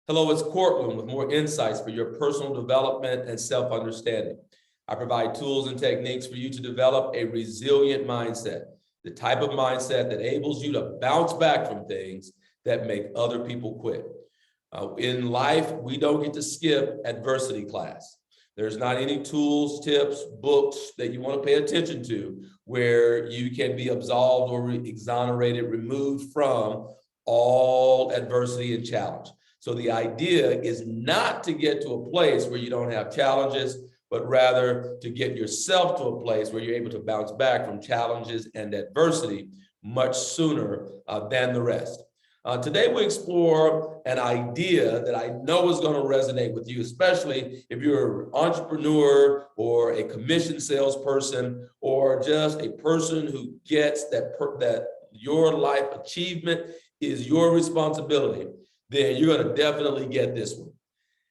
Hello, it's Courtland with more insights for your personal development and self-understanding. I provide tools and techniques for you to develop a resilient mindset, the type of mindset that enables you to bounce back from things that make other people quit. In life, we don't get to skip adversity class. There's not any tools, tips, books that you want to pay attention to where you can be absolved or exonerated, removed from all adversity and challenge. So the idea is not to get to a place where you don't have challenges, but rather to get yourself to a place where you're able to bounce back from challenges and adversity much sooner than the rest. Today, we explore an idea that I know is going to resonate with you, especially if you're an entrepreneur or a commission salesperson or just a person who gets that your life achievement is your responsibility. Then you're going to definitely get this one.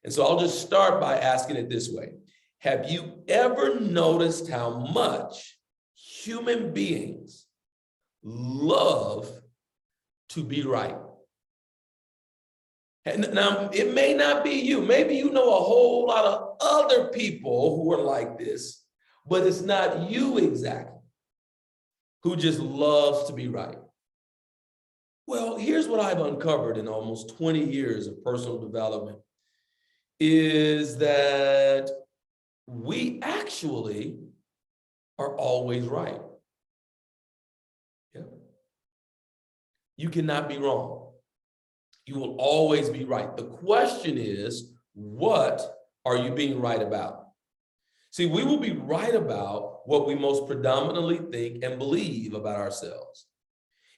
And so I'll just start by asking it this way. Have you ever noticed how much human beings love to be right? And now, it may not be you. Maybe you know a whole lot of other people who are like this, but it's not you exactly who just loves to be right. Well, here's what I've uncovered in almost 20 years of personal development is that we actually are always right. Yeah. You cannot be wrong. You will always be right. The question is, what are you being right about? See, we will be right about what we most predominantly think and believe about ourselves.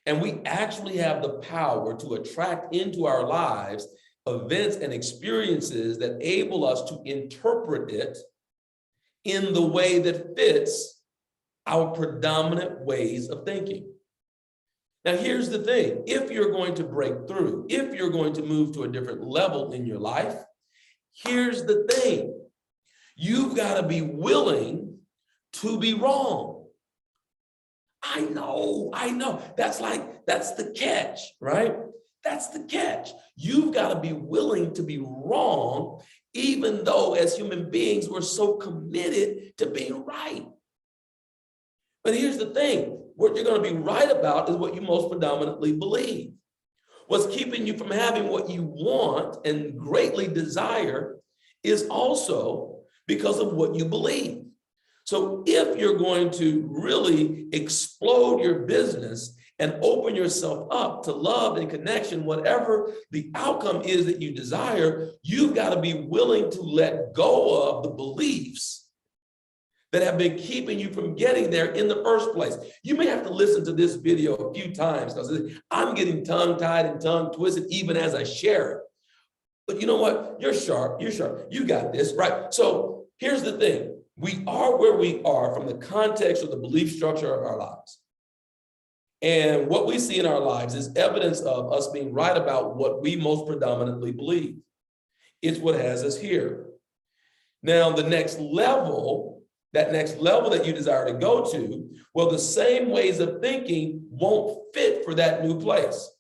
And we actually have the power to attract into our lives events and experiences that enable us to interpret it in the way that fits our predominant ways of thinking. Now, here's the thing. If you're going to break through, if you're going to move to a different level in your life, here's the thing. You've got to be willing to be wrong. I know. That's the catch, right? That's the catch. You've got to be willing to be wrong, even though as human beings, we're so committed to being right. But here's the thing. What you're going to be right about is what you most predominantly believe. What's keeping you from having what you want and greatly desire is also because of what you believe. So if you're going to really explode your business and open yourself up to love and connection, whatever the outcome is that you desire, you've got to be willing to let go of the beliefs that have been keeping you from getting there in the first place. You may have to listen to this video a few times because I'm getting tongue-tied and tongue-twisted even as I share it. But you know what? You're sharp. You got this, right? So here's the thing. We are where we are from the context of the belief structure of our lives. And what we see in our lives is evidence of us being right about what we most predominantly believe. It's what has us here. Now, the next level, that you desire to go to, well, the same ways of thinking won't fit for that new place.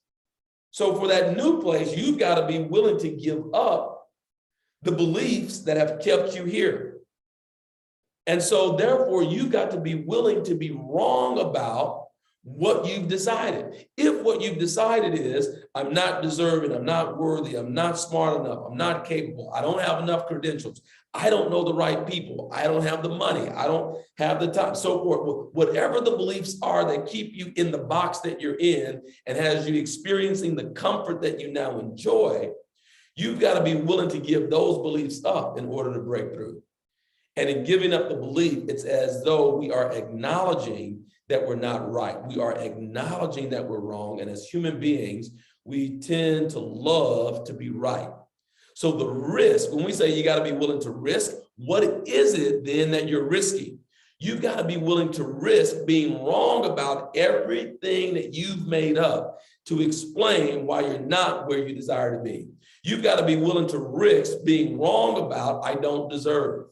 So for that new place, you've got to be willing to give up the beliefs that have kept you here. And so therefore, you've got to be willing to be wrong about what you've decided. If what you've decided is, I'm not deserving, I'm not worthy, I'm not smart enough, I'm not capable, I don't have enough credentials, I don't know the right people, I don't have the money, I don't have the time, so forth. Whatever the beliefs are that keep you in the box that you're in and has you experiencing the comfort that you now enjoy, you've got to be willing to give those beliefs up in order to break through. And in giving up the belief, it's as though we are acknowledging that we're not right. We are acknowledging that we're wrong. And as human beings, we tend to love to be right. So the risk, when we say you got to be willing to risk, what is it then that you're risking? You've got to be willing to risk being wrong about everything that you've made up to explain why you're not where you desire to be. You've got to be willing to risk being wrong about I don't deserve.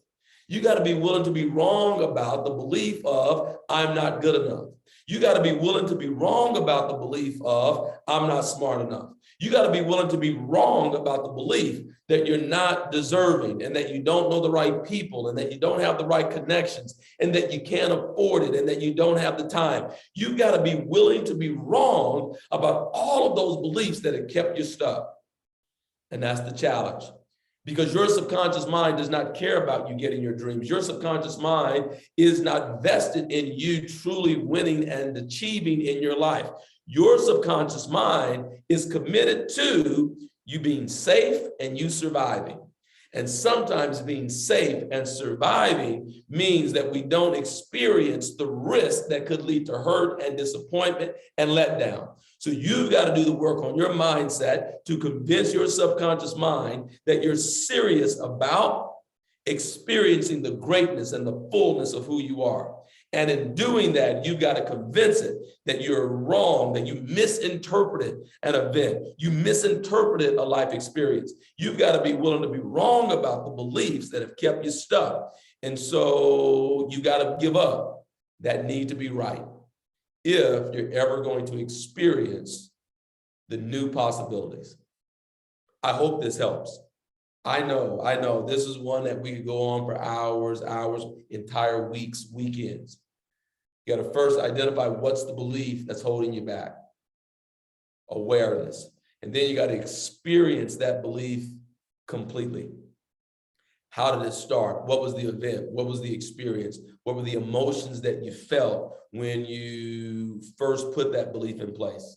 You got to be willing to be wrong about the belief of I'm not good enough. You got to be willing to be wrong about the belief of I'm not smart enough. You got to be willing to be wrong about the belief that you're not deserving and that you don't know the right people and that you don't have the right connections and that you can't afford it and that you don't have the time. You've got to be willing to be wrong about all of those beliefs that have kept you stuck. And that's the challenge. Because your subconscious mind does not care about you getting your dreams. Your subconscious mind is not vested in you truly winning and achieving in your life. Your subconscious mind is committed to you being safe and you surviving. And sometimes being safe and surviving means that we don't experience the risk that could lead to hurt and disappointment and letdown. So you've got to do the work on your mindset to convince your subconscious mind that you're serious about experiencing the greatness and the fullness of who you are. And in doing that, you've got to convince it that you're wrong, that you misinterpreted an event, you misinterpreted a life experience. You've got to be willing to be wrong about the beliefs that have kept you stuck. And so you got to give up that need to be right if you're ever going to experience the new possibilities. I hope this helps. I know this is one that we could go on for hours, entire weeks, weekends. You got to first identify what's the belief that's holding you back. Awareness. And then you got to experience that belief completely. How did it start? What was the event? What was the experience? What were the emotions that you felt when you first put that belief in place?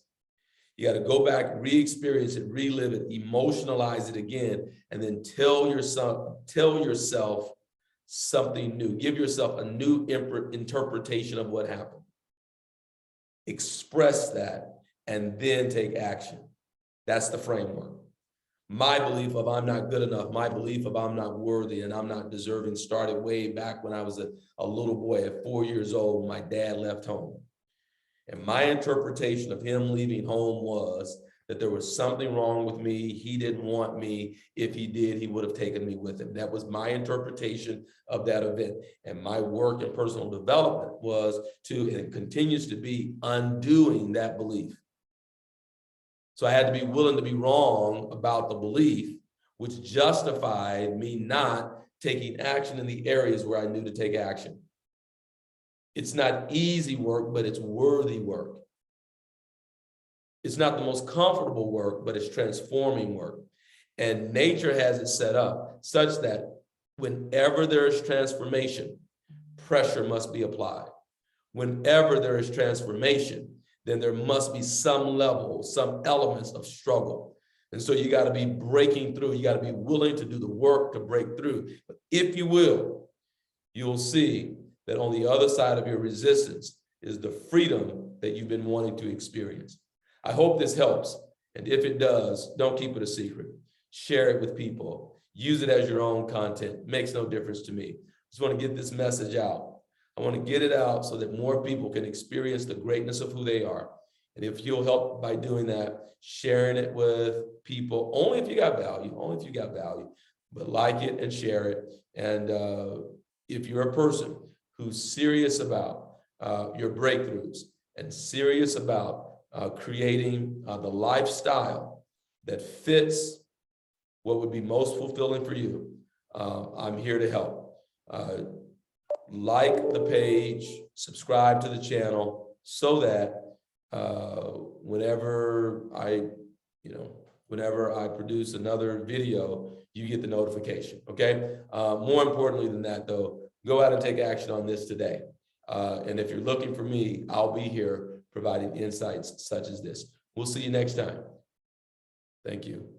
You got to go back, re-experience it, relive it, emotionalize it again, and then tell yourself something new. Give yourself a new interpretation of what happened. Express that, and then take action. That's the framework. My belief of I'm not good enough, my belief of I'm not worthy and I'm not deserving started way back when I was a little boy at 4 years old when my dad left home. And my interpretation of him leaving home was that there was something wrong with me. He didn't want me. If he did, he would have taken me with him. That was my interpretation of that event. And my work in personal development was to, and it continues to be, undoing that belief. So I had to be willing to be wrong about the belief, which justified me not taking action in the areas where I knew to take action. It's not easy work, but it's worthy work. It's not the most comfortable work, but it's transforming work. And nature has it set up such that whenever there is transformation, pressure must be applied. Whenever there is transformation, then there must be some level, some elements of struggle. And so you got to be breaking through. You got to be willing to do the work to break through. But if you will, you'll see that on the other side of your resistance is the freedom that you've been wanting to experience. I hope this helps. And if it does, don't keep it a secret. Share it with people. Use it as your own content. It makes no difference to me. Just want to get this message out. I want to get it out so that more people can experience the greatness of who they are. And if you'll help by doing that, sharing it with people, only if you got value, but like it and share it. And if you're a person who's serious about your breakthroughs and serious about creating the lifestyle that fits what would be most fulfilling for you, I'm here to help. Like the page, subscribe to the channel so that whenever I produce another video, you get the notification, okay? More importantly than that though, go out and take action on this today. And if you're looking for me, I'll be here providing insights such as this. We'll see you next time. Thank you.